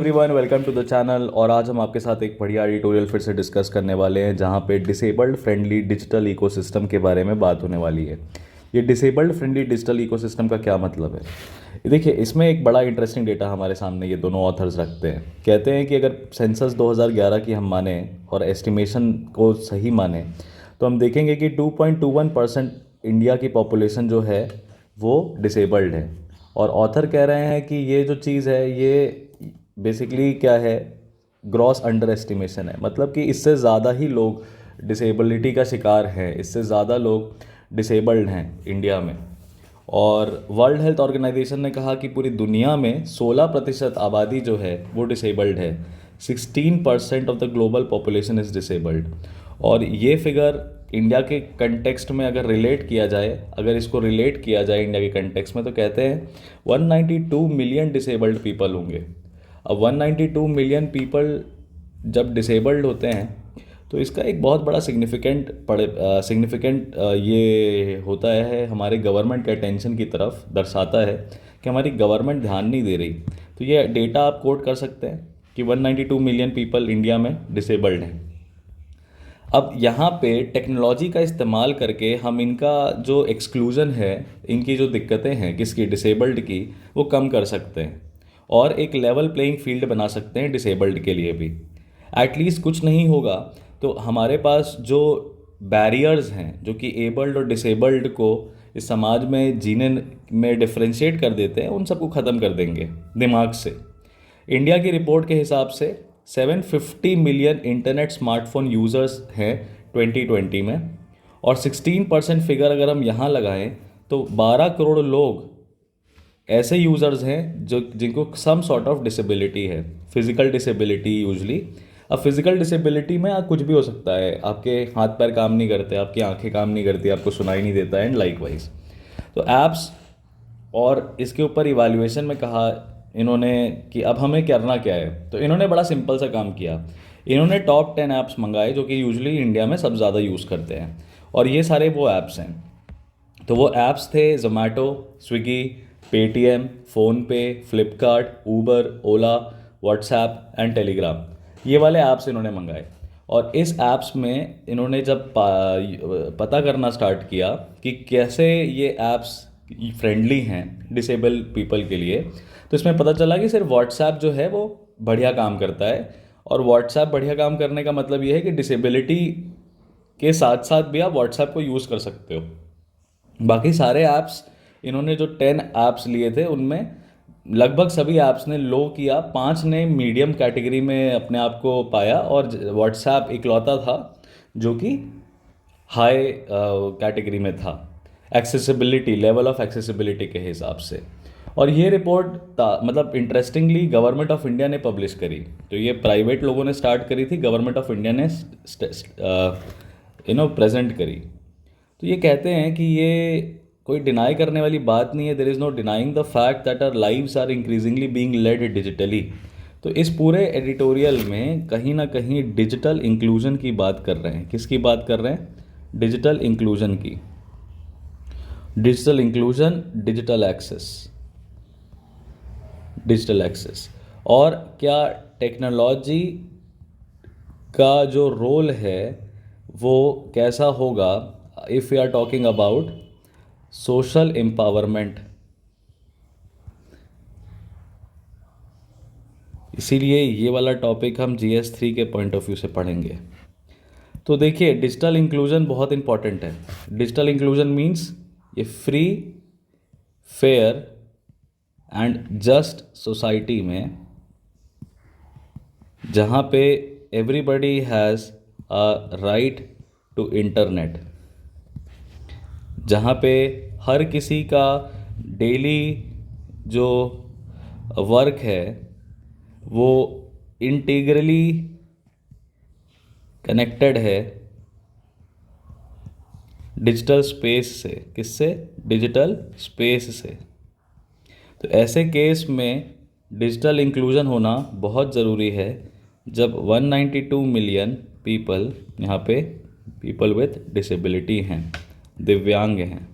Everyone, welcome to the channel. और आज हम आपके साथ एक बढ़िया एडिटोरियल फिर से डिस्कस करने वाले हैं जहां पे डिसेबल्ड फ्रेंडली डिजिटल इकोसिस्टम के बारे में बात होने वाली है। ये डिसेबल्ड फ्रेंडली डिजिटल इकोसिस्टम का क्या मतलब है? देखिए, इसमें एक बड़ा इंटरेस्टिंग डेटा हमारे सामने ये दोनों ऑथर्स रखते हैं। कहते हैं कि अगर सेंसस 2011 की हम माने और एस्टिमेशन को सही माने तो हम देखेंगे कि 2.21% इंडिया की पॉपुलेशन जो है वो डिसेबल्ड है। और ऑथर कह रहे हैं कि ये जो चीज़ है ये बेसिकली क्या है, ग्रॉस अंडर एस्टिमेशन है। मतलब कि इससे ज़्यादा ही लोग डिसेबिलिटी का शिकार हैं, इससे ज़्यादा लोग डिसेबल्ड हैं इंडिया में। और वर्ल्ड हेल्थ ऑर्गेनाइजेशन ने कहा कि पूरी दुनिया में 16% आबादी जो है वो डिसेबल्ड है। 16% of the global population is disabled. और ये फिगर इंडिया के कंटेक्स्ट में अगर रिलेट किया जाए, अगर इसको रिलेट किया जाए इंडिया के कंटेक्स्ट में, तो कहते हैं 192 मिलियन डिसेबल्ड पीपल होंगे। अब 192 मिलियन पीपल जब डिसेबल्ड होते हैं तो इसका एक बहुत बड़ा सिग्निफिकेंट ये होता है, हमारे गवर्नमेंट के अटेंशन की तरफ दर्शाता है कि हमारी गवर्नमेंट ध्यान नहीं दे रही। तो ये डेटा आप कोट कर सकते हैं कि 192 मिलियन पीपल इंडिया में डिसेबल्ड हैं। अब यहाँ पे टेक्नोलॉजी का इस्तेमाल करके हम इनका जो एक्सक्लूज़न है, इनकी जो दिक्कतें हैं किसकी, डिसेबल्ड की, वो कम कर सकते हैं और एक लेवल प्लेइंग फील्ड बना सकते हैं डिसेबल्ड के लिए भी। एटलीस्ट कुछ नहीं होगा तो हमारे पास जो बैरियर्स हैं जो कि एबल्ड और डिसेबल्ड को इस समाज में जीने में डिफ्रेंशिएट कर देते हैं, उन सबको ख़त्म कर देंगे दिमाग से। इंडिया की रिपोर्ट के हिसाब से 750 मिलियन इंटरनेट स्मार्टफोन यूज़र्स हैं 2020 में। और 16% फिगर अगर हम यहाँ लगाएं तो 12 करोड़ लोग ऐसे यूज़र्स हैं जो जिनको सम सॉर्ट ऑफ डिसेबिलिटी है, फिज़िकल डिसेबिलिटी यूजली। अब फिज़िकल डिसेबिलिटी में कुछ भी हो सकता है, आपके हाथ पैर काम नहीं करते, आपकी आंखें काम नहीं करती, आपको सुनाई नहीं देता एंड लाइक वाइज। तो ऐप्स और इसके ऊपर इवैल्यूएशन में कहा इन्होंने कि अब हमें करना क्या है। तो इन्होंने बड़ा सिंपल सा काम किया, इन्होंने टॉप 10 ऐप्स मंगाए जो कि यूजली इंडिया में सब ज़्यादा यूज़ करते हैं। और ये सारे वो ऐप्स हैं। तो वो ऐप्स थे Zomato, Swiggy, Paytm, PhonePe, Flipkart, Uber, Ola, WhatsApp and Telegram. ये वाले ऐप्स इन्होंने मंगाए। और इस ऐप्स में इन्होंने जब पता करना स्टार्ट किया कि कैसे ये ऐप्स फ्रेंडली हैं डिसेबल पीपल के लिए, तो इसमें पता चला कि सिर्फ व्हाट्सएप जो है वो बढ़िया काम करता है। और व्हाट्सएप बढ़िया काम करने का मतलब ये है कि डिसेबिलिटी के साथ साथ भी आप व्हाट्सएप को यूज़ कर सकते हो। बाकी सारे ऐप्स, इन्होंने जो 10 ऐप्स लिए थे उनमें लगभग सभी ऐप्स ने लो किया, 5 ने मीडियम कैटेगरी में अपने आप को पाया और व्हाट्सएप इकलौता था जो कि हाई कैटेगरी में था एक्सेसिबिलिटी, लेवल ऑफ एक्सेसिबिलिटी के हिसाब से। और ये रिपोर्ट मतलब इंटरेस्टिंगली गवर्नमेंट ऑफ इंडिया ने पब्लिश करी। तो ये प्राइवेट लोगों ने स्टार्ट करी थी, गवर्नमेंट ऑफ इंडिया ने प्रेजेंट करी। तो ये कहते हैं कि ये कोई डिनाई करने वाली बात नहीं है, there is no denying the fact that our lives are increasingly being led digitally. तो इस पूरे एडिटोरियल में कहीं ना कहीं डिजिटल इंक्लूजन की बात कर रहे हैं। किसकी बात कर रहे हैं? डिजिटल इंक्लूजन की। Digital inclusion, digital access, digital access. और क्या टेक्नोलॉजी का जो रोल है वो कैसा होगा if we are talking about social empowerment. इसीलिए ये वाला टॉपिक हम GS3 के पॉइंट ऑफ व्यू से पढ़ेंगे। तो देखिए, डिजिटल इंक्लूजन बहुत इंपॉर्टेंट है। डिजिटल इंक्लूजन मीन्स ये free, fair and just society में जहाँ पे everybody has a right to internet, जहाँ पे हर किसी का डेली जो वर्क है वो इंटीग्रली कनेक्टेड है डिजिटल स्पेस से। किससे? डिजिटल स्पेस से। तो ऐसे केस में डिजिटल इंक्लूजन होना बहुत ज़रूरी है जब 192 मिलियन पीपल, यहाँ पे पीपल विथ डिसेबिलिटी हैं, दिव्यांग हैं।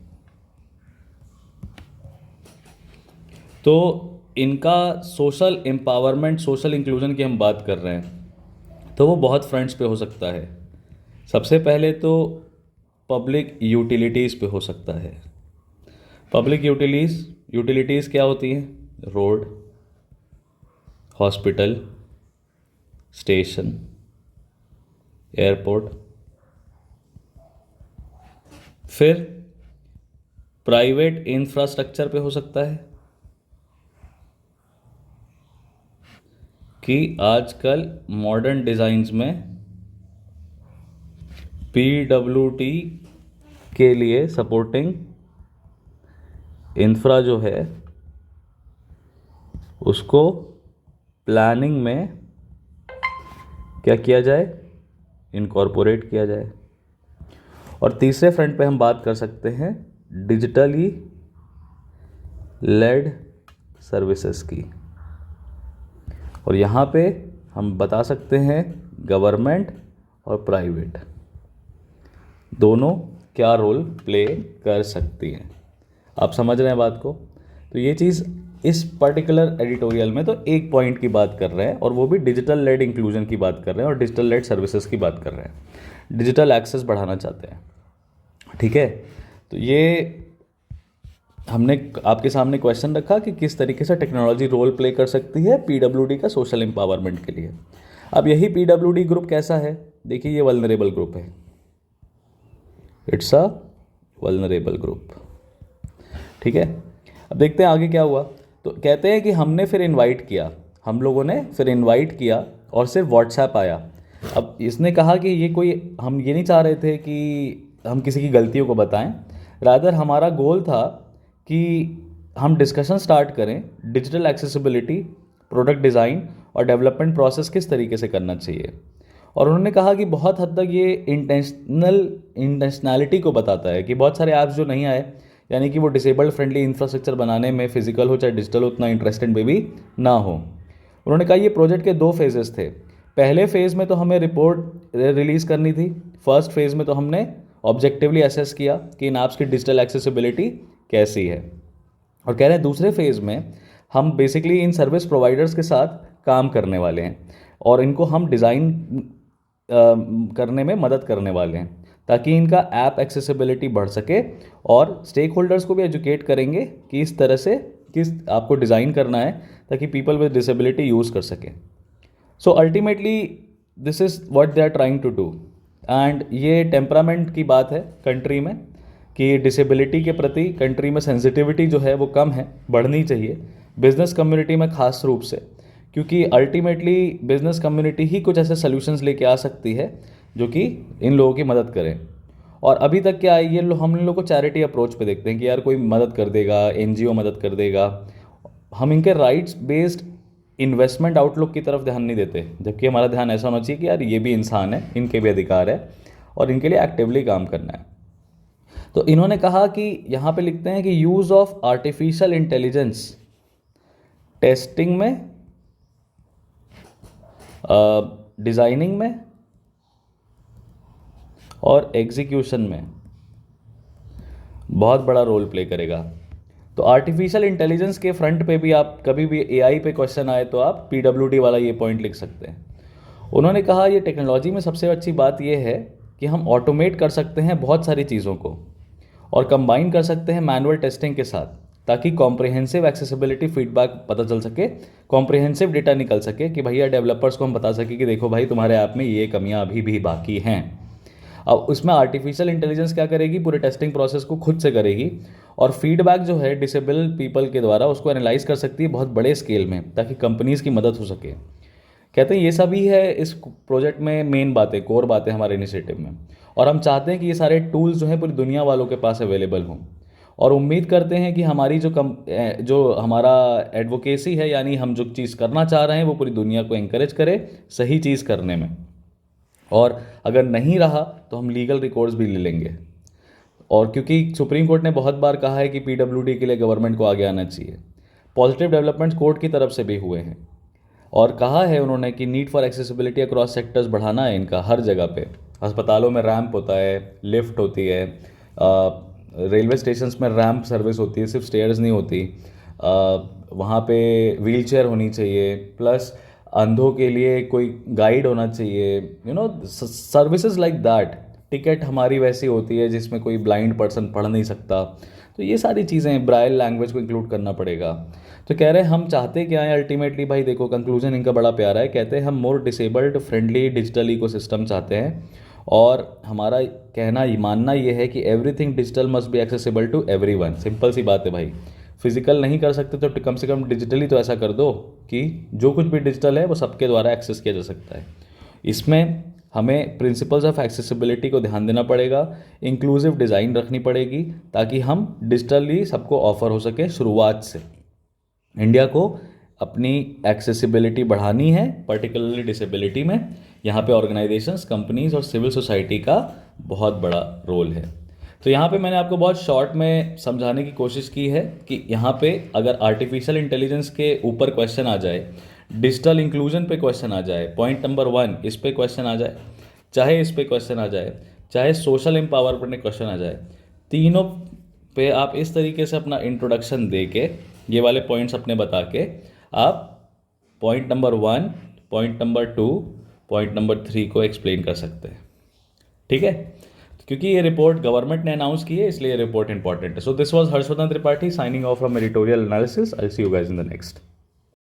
तो इनका सोशल एम्पावरमेंट, सोशल इंक्लूजन की हम बात कर रहे हैं तो वो बहुत फ्रंट्स पे हो सकता है। सबसे पहले तो पब्लिक यूटिलिटीज़ पे हो सकता है। पब्लिक यूटिलिटीज़ क्या होती हैं? Road, hospital, station, airport. फिर प्राइवेट इंफ्रास्ट्रक्चर पे हो सकता है कि आजकल मॉडर्न डिज़ाइंस में पीडब्ल्यूडी के लिए सपोर्टिंग इंफ्रा जो है उसको प्लानिंग में क्या किया जाए? इनकॉर्पोरेट किया जाए। और तीसरे फ्रंट पे हम बात कर सकते हैं डिजिटली लेड सर्विसेज की। और यहाँ पे हम बता सकते हैं गवर्नमेंट और प्राइवेट दोनों क्या रोल प्ले कर सकती हैं। आप समझ रहे हैं बात को? तो ये चीज़ इस पर्टिकुलर एडिटोरियल में तो एक पॉइंट की बात कर रहे हैं, और वो भी डिजिटल लेड इंक्लूजन की बात कर रहे हैं और डिजिटल लेड सर्विसेज की बात कर रहे हैं। डिजिटल एक्सेस बढ़ाना चाहते हैं, ठीक है। तो ये हमने आपके सामने क्वेश्चन रखा कि किस तरीके से टेक्नोलॉजी रोल प्ले कर सकती है पीडब्ल्यूडी का सोशल एम्पावरमेंट के लिए। अब यही पीडब्ल्यूडी ग्रुप कैसा है? देखिए, ये वल्नरेबल ग्रुप है, इट्स अ वल्नरेबल ग्रुप, ठीक है। अब देखते हैं आगे क्या हुआ। तो कहते हैं कि हमने फिर इनवाइट किया, हम लोगों ने फिर इनवाइट किया और सिर्फ व्हाट्सएप आया। अब इसने कहा कि ये कोई, हम ये नहीं चाह रहे थे कि हम किसी की गलतियों को बताएं, रादर हमारा गोल था कि हम डिस्कशन स्टार्ट करें डिजिटल एक्सेसिबिलिटी, प्रोडक्ट डिज़ाइन और डेवलपमेंट प्रोसेस किस तरीके से करना चाहिए। और उन्होंने कहा कि बहुत हद तक ये इंटेंशनैलिटी को बताता है कि बहुत सारे ऐप्स जो नहीं आए, यानी कि वो डिसेबल्ड फ्रेंडली इंफ्रास्ट्रक्चर बनाने में, फिजिकल हो चाहे डिजिटल, उतना इंटरेस्टेड में भी ना हो। उन्होंने कहा ये प्रोजेक्ट के 2 फेजेस थे। पहले फेज़ में तो हमें रिपोर्ट रिलीज़ करनी थी। फर्स्ट फेज़ में तो हमने ऑब्जेक्टिवली असेस किया कि इन ऐप्स की डिजिटल एक्सेसिबिलिटी कैसी है। और कह रहे हैं दूसरे फेज़ में हम बेसिकली इन सर्विस प्रोवाइडर्स के साथ काम करने वाले हैं और इनको हम डिज़ाइन करने में मदद करने वाले हैं ताकि इनका ऐप एक्सेसिबिलिटी बढ़ सके, और स्टेक होल्डर्स को भी एजुकेट करेंगे कि इस तरह से किस आपको डिज़ाइन करना है ताकि पीपल विद डिसेबिलिटी यूज़ कर सकें। So ultimately this is what they are trying to do. And ये टेम्परामेंट की बात है कंट्री में कि डिसेबिलिटी के प्रति कंट्री में सेंसिटिविटी जो है वो कम है, बढ़नी चाहिए बिजनेस कम्युनिटी में खास रूप से, क्योंकि अल्टीमेटली बिजनेस कम्युनिटी ही कुछ ऐसे सॉल्यूशंस लेके आ सकती है जो कि इन लोगों की मदद करें। और अभी तक क्या है, ये हम इन लोगों को चैरिटी अप्रोच पे देखते हैं कि यार कोई मदद कर देगा, एनजीओ मदद कर देगा। हम इनके राइट्स बेस्ड इन्वेस्टमेंट आउटलुक की तरफ ध्यान नहीं देते, जबकि हमारा ध्यान ऐसा होना चाहिए कि यार ये भी इंसान है, इनके भी अधिकार है और इनके लिए एक्टिवली काम करना है। तो इन्होंने कहा कि यहाँ पे लिखते हैं कि use of artificial intelligence testing में, डिज़ाइनिंग में और एग्जीक्यूशन में बहुत बड़ा रोल प्ले करेगा। तो आर्टिफिशियल इंटेलिजेंस के फ्रंट पे भी आप कभी भी एआई पे क्वेश्चन आए तो आप पीडब्ल्यूडी वाला ये पॉइंट लिख सकते हैं। उन्होंने कहा ये टेक्नोलॉजी में सबसे अच्छी बात ये है कि हम ऑटोमेट कर सकते हैं बहुत सारी चीज़ों को और कंबाइन कर सकते हैं मैनुअल टेस्टिंग के साथ, ताकि कॉम्प्रिहेंसिव एक्सेसिबिलिटी फीडबैक पता चल सके, कॉम्प्रिहेंसिव डेटा निकल सके कि भैया डेवलपर्स को हम बता सके कि देखो भाई तुम्हारे ऐप में ये कमियां अभी भी बाकी हैं। अब उसमें आर्टिफिशियल इंटेलिजेंस क्या करेगी, पूरे टेस्टिंग प्रोसेस को खुद से करेगी और फीडबैक जो है डिसेबल पीपल के द्वारा उसको एनालाइज कर सकती है बहुत बड़े स्केल में, ताकि कंपनीज़ की मदद हो सके। कहते हैं ये सभी है इस प्रोजेक्ट में मेन बातें, कोर बातें हमारे इनिशिएटिव में, और हम चाहते हैं कि ये सारे टूल्स जो हैं पूरी दुनिया वालों के पास अवेलेबल हों, और उम्मीद करते हैं कि हमारी जो हमारा एडवोकेसी है, यानी हम जो चीज़ करना चाह रहे हैं वो पूरी दुनिया को एनकरेज करे सही चीज़ करने में, और अगर नहीं रहा तो हम लीगल रिकॉर्ड्स भी ले लेंगे। और क्योंकि सुप्रीम कोर्ट ने बहुत बार कहा है कि पीडब्ल्यूडी के लिए गवर्नमेंट को आगे आना चाहिए, पॉजिटिव डेवलपमेंट्स कोर्ट की तरफ से भी हुए हैं, और कहा है उन्होंने कि need for accessibility across sectors बढ़ाना है इनका हर जगह पे। अस्पतालों में रैंप होता है, लिफ्ट होती है, रेलवे स्टेशंस में रैंप सर्विस होती है, सिर्फ स्टेयर्स नहीं होती, वहाँ पे व्हीलचेयर होनी चाहिए, प्लस अंधों के लिए कोई गाइड होना चाहिए, सर्विसेज लाइक दैट। टिकट हमारी वैसी होती है जिसमें कोई ब्लाइंड पर्सन पढ़ नहीं सकता। तो ये सारी चीज़ें, ब्राइल लैंग्वेज को इंक्लूड करना पड़ेगा। तो कह रहे हैं हम चाहते क्या है अल्टीमेटली भाई, देखो कंक्लूजन इनका बड़ा प्यारा है। कहते हैं हम more disabled friendly digital ecosystem चाहते हैं, और हमारा कहना मानना ये है कि everything digital must be accessible to everyone. Simple सी बात है भाई, फिजिकल नहीं कर सकते तो कम से कम डिजिटली तो ऐसा कर दो कि जो कुछ भी डिजिटल है वो सबके द्वारा एक्सेस किया जा सकता है। इसमें हमें प्रिंसिपल्स ऑफ एक्सेसिबिलिटी को ध्यान देना पड़ेगा, इंक्लूसिव डिज़ाइन रखनी पड़ेगी, ताकि हम डिजिटली सबको ऑफर हो सके। शुरुआत से इंडिया को अपनी एक्सेसिबिलिटी बढ़ानी है, पर्टिकुलरली डिसेबिलिटी में। यहाँ पे ऑर्गेनाइजेशंस, कंपनीज और सिविल सोसाइटी का बहुत बड़ा रोल है। तो यहाँ पे मैंने आपको बहुत शॉर्ट में समझाने की कोशिश की है कि यहाँ पे अगर आर्टिफिशियल इंटेलिजेंस के ऊपर क्वेश्चन आ जाए, डिजिटल इंक्लूजन पे क्वेश्चन आ जाए, पॉइंट नंबर 1 इस पे क्वेश्चन आ जाए, चाहे इस पे क्वेश्चन आ जाए, चाहे सोशल एम्पावरमेंट में क्वेश्चन आ जाए, तीनों पे आप इस तरीके से अपना इंट्रोडक्शन दे के, ये वाले पॉइंट्स अपने बता के, आप point number 1, point number 2, point number 3 को एक्सप्लेन कर सकते हैं। ठीक है, क्योंकि ये रिपोर्ट गवर्नमेंट ने अनाउंस की है, इसलिए ये रिपोर्ट इंपॉर्टेंट है। So this was Harshvardhan Tripathi signing off from editorial analysis. I will see you guys in the next.